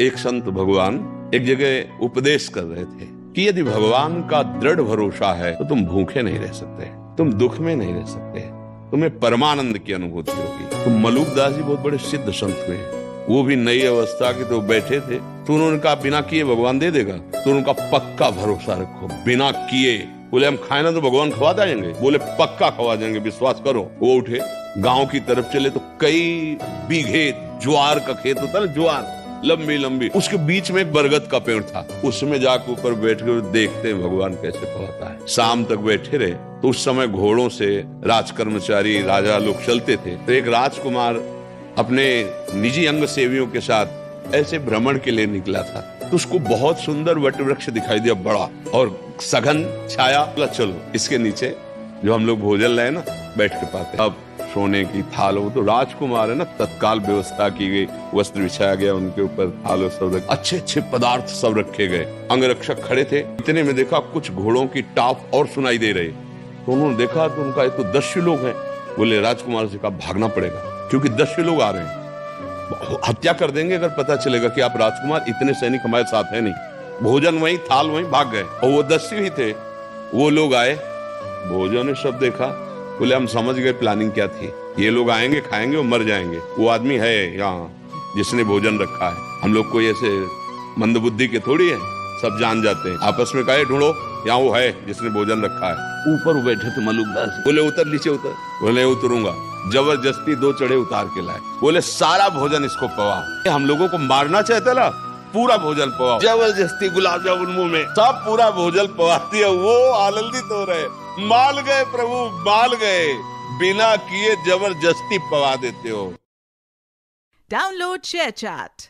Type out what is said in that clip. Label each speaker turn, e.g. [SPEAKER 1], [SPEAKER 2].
[SPEAKER 1] एक संत भगवान एक जगह उपदेश कर रहे थे कि यदि भगवान का दृढ़ भरोसा है तो तुम भूखे नहीं रह सकते, तुम दुख में नहीं रह सकते, तुम्हें परमानंद की अनुभूति होगी। तो मलुकदास जी बहुत बड़े सिद्ध संत हुए, वो भी नई अवस्था के तो बैठे थे, तो उन्होंने कहा बिना किए भगवान दे देगा। तो उनका पक्का भरोसा रखो, बिना किए। बोले हम खाए ना तो भगवान खवा देंगे, बोले पक्का खवा देंगे, विश्वास करो। वो उठे, गांव की तरफ चले तो कई बीघे ज्वार का खेत होता है ना, ज्वार लंबी लंबी, उसके बीच में एक बरगद का पेड़ था, उसमें जाकर ऊपर बैठ कर देखते हैं भगवान कैसे पहुंचता है। शाम तक बैठे रहे तो उस समय घोड़ों से राजकर्मचारी राजा लोग चलते थे, तो एक राजकुमार अपने निजी अंग सेवियों के साथ ऐसे भ्रमण के लिए निकला था। तो उसको बहुत सुंदर वट वृक्ष दिखाई दिया, बड़ा और सघन छाया। चलो इसके नीचे जो हम लोग भोजन लाए ना बैठ के पाते, अब सोने की थाल, वो तो राजकुमार है ना, तत्काल व्यवस्था की गई, वस्त्र बिछाया गया उनके ऊपर, थाल सब अच्छे अच्छे पदार्थ सब रखे गए। अंगरक्षक खड़े थे, इतने में देखा कुछ घोड़ों की टाप और सुनाई दे रही। तो उन्होंने देखा तो उनका ये तो दस्यु लोग हैं। बोले राजकुमार से कहा भागना पड़ेगा क्योंकि दस्यु लोग आ रहे हैं, हत्या कर देंगे अगर पता चलेगा कि आप राजकुमार, इतने सैनिक हमारे साथ है नहीं। भोजन वहीं, थाल वहीं, भाग गए। और वो दस्यु ही थे। वो लोग आए, भोजन ने सब देखा, बोले हम समझ गए प्लानिंग क्या थी, ये लोग आएंगे खाएंगे और मर जाएंगे। वो आदमी है यहाँ जिसने भोजन रखा है, हम लोग कोई ऐसे मंदबुद्धि के थोड़ी है, सब जान जाते हैं। आपस में कहे ढूंढो, यहाँ वो है जिसने भोजन रखा है। ऊपर बैठे थे मलुकदास, बोले उतर नीचे उतर। बोले उतरूंगा। जबरदस्ती 2 चढ़े उतार के लाए। बोले सारा भोजन इसको पवा, हम लोगों को मारना चाहता ना, पूरा भोजन पवा। जबरदस्ती गुलाब जामुन मुंह में, सब पूरा भोजन पवाती है। वो आनंदित हो रहे, माल गए प्रभु, माल गए, बिना किए जबरदस्ती पवा देते हो।
[SPEAKER 2] Download ShareChat.